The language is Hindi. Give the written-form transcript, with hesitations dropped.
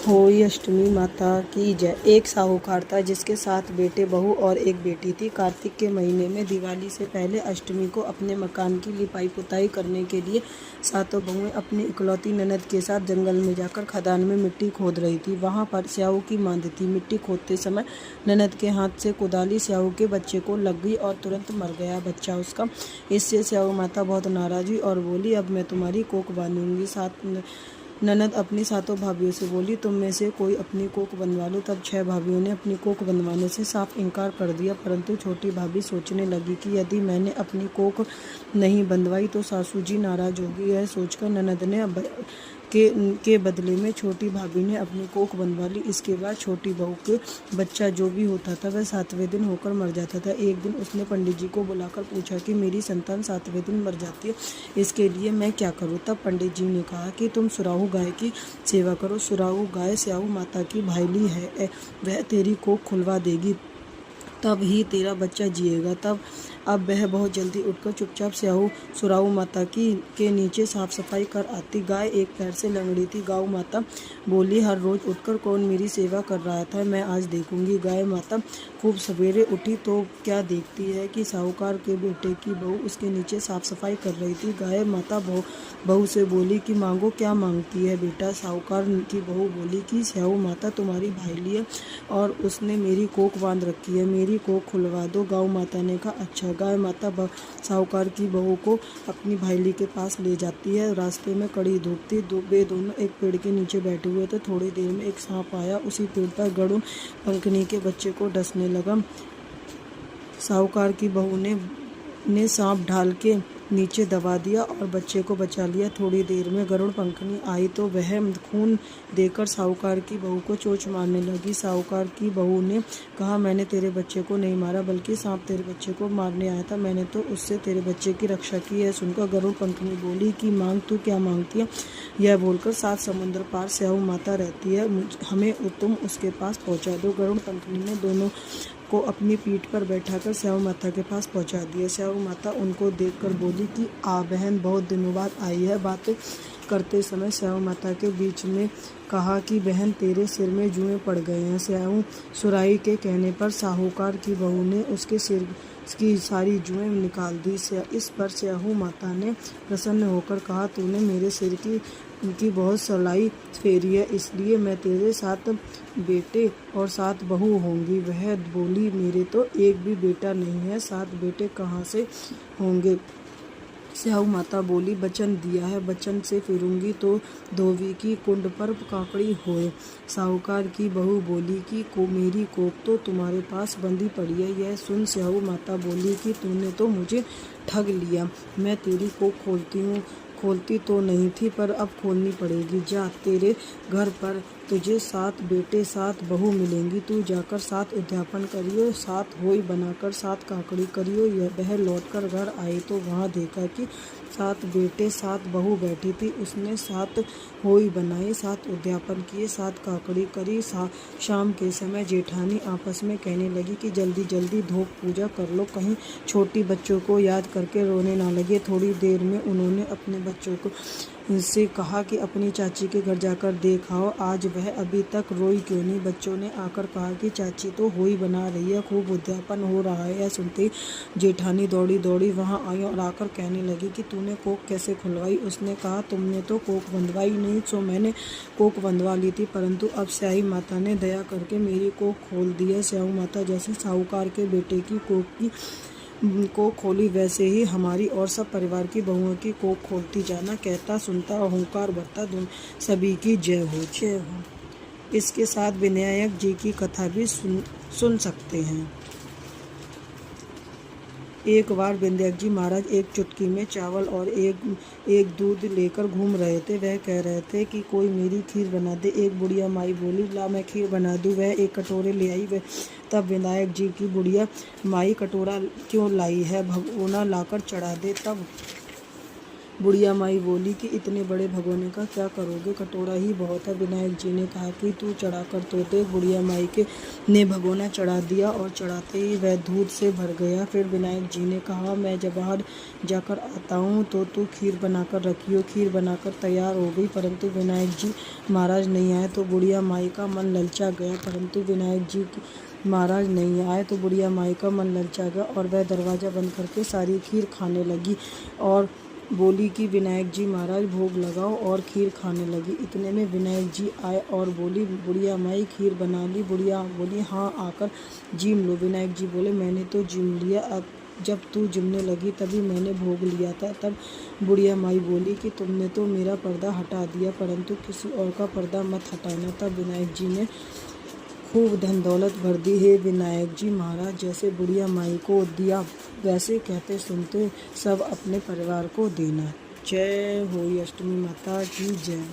होई अष्टमी माता की जय। एक साहूकार था जिसके 7 बेटे बहू और एक बेटी थी। कार्तिक के महीने में दिवाली से पहले अष्टमी को अपने मकान की लिपाई पुताई करने के लिए सातों बहुएं अपनी इकलौती ननद के साथ जंगल में जाकर खदान में मिट्टी खोद रही थी। वहां पर स्याऊ की मांद थी। मिट्टी खोदते समय ननद के हाथ से कुदाली स्याऊ के बच्चे को लग गई और तुरंत मर गया बच्चा उसका। इससे स्याऊ माता बहुत नाराज हुई और बोली, अब मैं तुम्हारी कोख बांधूंगी। ननद अपनी सातों भाभियों से बोली, तुम में से कोई अपनी कोख बनवा लो। तब 6 भाभियों ने अपनी कोख बनवाने से साफ इनकार कर दिया, परंतु छोटी भाभी सोचने लगी कि यदि मैंने अपनी कोख नहीं बंधवाई तो सासू जी नाराज होगी। यह सोचकर ननद ने के बदले में छोटी भाभी ने अपनी कोख बनवा ली। इसके बाद छोटी बहू के बच्चा जो भी होता था वह 7वें दिन होकर मर जाता था। एक दिन उसने पंडित जी को बुलाकर पूछा कि मेरी संतान 7वें दिन मर जाती है, इसके लिए मैं क्या करूं। तब पंडित जी ने कहा कि तुम सुराहू गाय की सेवा करो। सुराहू गाय स्याऊ माता की भाईली है, वह तेरी कोख खुलवा देगी, तब ही तेरा बच्चा जिएगा। अब वह बहुत जल्दी उठकर चुपचाप सुराहू माता के नीचे साफ सफाई कर आती। गाय एक पैर से लंगड़ी थी। गाय माता बोली, हर रोज उठकर कौन मेरी सेवा कर रहा था, मैं आज देखूंगी। गाय माता खूब सवेरे उठी तो क्या देखती है कि साहूकार के बेटे की बहू उसके नीचे साफ सफाई कर रही थी। गाय माता बहू से बोली कि मांगो, क्या मांगती है बेटा। साहूकार की बहू बोली कि स्याऊ माता तुम्हारी भाईली है और उसने मेरी कोख बांध रखी है, मेरी कोख खुलवा दो। गाय माता ने कहा, अच्छा। गाय माता साहूकार की बहू को अपनी भाईली के पास ले जाती है। रास्ते में कड़ी धूप थी। वे दोनों एक पेड़ के नीचे बैठे हुए थे। थोड़ी देर में एक सांप आया, उसी पेड़ पर गरुड़ पंखनी के बच्चे को डसने लगा। साहूकार की बहू ने सांप ढाल के नीचे दबा दिया और बच्चे को बचा लिया। थोड़ी देर में गरुड़ पंखनी आई तो वह खून देकर साहूकार की बहू को चोंच मारने लगी। साहूकार की बहू ने कहा, मैंने तेरे बच्चे को नहीं मारा, बल्कि सांप तेरे बच्चे को मारने आया था, मैंने तो उससे तेरे बच्चे की रक्षा की है। सुनकर गरुड़ पंखनी बोली कि मांग, तू क्या मांगती है। यह बोलकर 7 समुद्र पार स्याऊ माता रहती है, हमें तुम उसके पास पहुँचा दो। गरुड़ पंखनी ने दोनों को अपनी पीठ पर बैठाकर स्याऊ माता के पास पहुंचा दिया। स्याऊ माता उनको देखकर बोली कि आ बहन, बहुत दिनों बाद आई है। बातें करते समय स्याऊ माता के बीच में कहा कि बहन, तेरे सिर में जुएं पड़ गए हैं। स्याऊ सुराही के कहने पर साहूकार की बहू ने उसके सिर की सारी जुएं निकाल दी। इस पर स्याऊ माता ने प्रसन्न होकर कहा, तूने मेरे सिर की बहुत सलाई फेरी है, इसलिए मैं तेरे 7 बेटे और 7 बहू होंगी। वह बोली, मेरे तो एक भी बेटा नहीं है, 7 बेटे कहाँ से होंगे। स्याऊ माता बोली, वचन दिया है, वचन से फिरूंगी तो धोबी की कुंड पर काकड़ी होए। साहूकार की बहू बोली कि मेरी कोख तो तुम्हारे पास बंधी पड़ी है। यह सुन स्याऊ माता बोली कि तूने तो मुझे ठग लिया, मैं तेरी कोख खोलती तो नहीं थी, पर अब खोलनी पड़ेगी। जा, तेरे घर पर तुझे 7 बेटे 7 बहू मिलेंगी। तू जाकर 7 उद्यापन करियो, 7 होई बनाकर 7 काकड़ी करियो। वह लौटकर घर आई तो वहाँ देखा कि 7 बेटे 7 बहू बैठी थी। उसने 7 होई बनाई, 7 उद्यापन किए, 7 काकड़ी करी। शाम के समय जेठानी आपस में कहने लगी कि जल्दी जल्दी धूप पूजा कर लो, कहीं छोटी बच्चों को याद करके रोने ना लगे। थोड़ी देर में उन्होंने अपने बच्चों को से कहा कि अपनी चाची के घर जाकर देख आओ, आज वह अभी तक रोई क्यों नहीं। बच्चों ने आकर कहा कि चाची तो होई बना रही है, खूब उद्यापन हो रहा है। यह सुनते जेठानी दौड़ी दौड़ी वहां आई और आकर कहने लगी कि तूने कोख कैसे खुलवाई। उसने कहा, तुमने तो कोख बंधवाई नहीं, तो मैंने कोख बंधवा ली थी, परंतु अब स्याही माता ने दया करके मेरी कोख खोल दी है। स्याऊ माता जैसे साहूकार के बेटे की कोख खोली, वैसे ही हमारी और सब परिवार की बहुओं की कोख खोलती जाना। कहता सुनता अहंकार बढ़ता, सभी की जय हो, जय हो। इसके साथ विनायक जी की कथा भी सुन सकते हैं। एक बार विनायक जी महाराज एक चुटकी में चावल और एक दूध लेकर घूम रहे थे। वह कह रहे थे कि कोई मेरी खीर बना दे। एक बुढ़िया माई बोली, ला मैं खीर बना दूं। वह एक कटोरे ले आई। तब विनायक जी की बुढ़िया माई, कटोरा क्यों लाई है, भगोना लाकर चढ़ा दे। तब बुढ़िया माई बोली कि इतने बड़े भगोने का क्या करोगे, कटोरा ही बहुत है। विनायक जी ने कहा कि तू चढ़ा कर तो देख। बुढ़िया माई ने भगोना चढ़ा दिया और चढ़ाते ही वह दूध से भर गया। फिर विनायक जी ने कहा, मैं जब बाहर जाकर आता हूँ तो तू खीर बनाकर रखियो। खीर बनाकर तैयार हो गई, परंतु विनायक जी महाराज नहीं आए तो बुढ़िया माई का मन ललचा गया। बुढ़िया माई का मन ललचा गया और वह दरवाज़ा बंद करके सारी खीर खाने लगी और बोली कि विनायक जी महाराज भोग लगाओ, और खीर खाने लगी। इतने में विनायक जी आए और बोली, बुढ़िया माई खीर बना ली। बुढ़िया बोली, हाँ आकर जीम लो। विनायक जी बोले, मैंने तो जीम लिया, अब जब तू जिमने लगी तभी मैंने भोग लिया था। तब बुढ़िया माई बोली कि तुमने तो मेरा पर्दा हटा दिया, परंतु किसी और का पर्दा मत हटाना। तब विनायक जी ने खूब धन दौलत भर दी। हे विनायक जी महाराज, जैसे बुढ़िया माई को दिया वैसे कहते सुनते सब अपने परिवार को देना। जय हो अष्टमी माता की जय।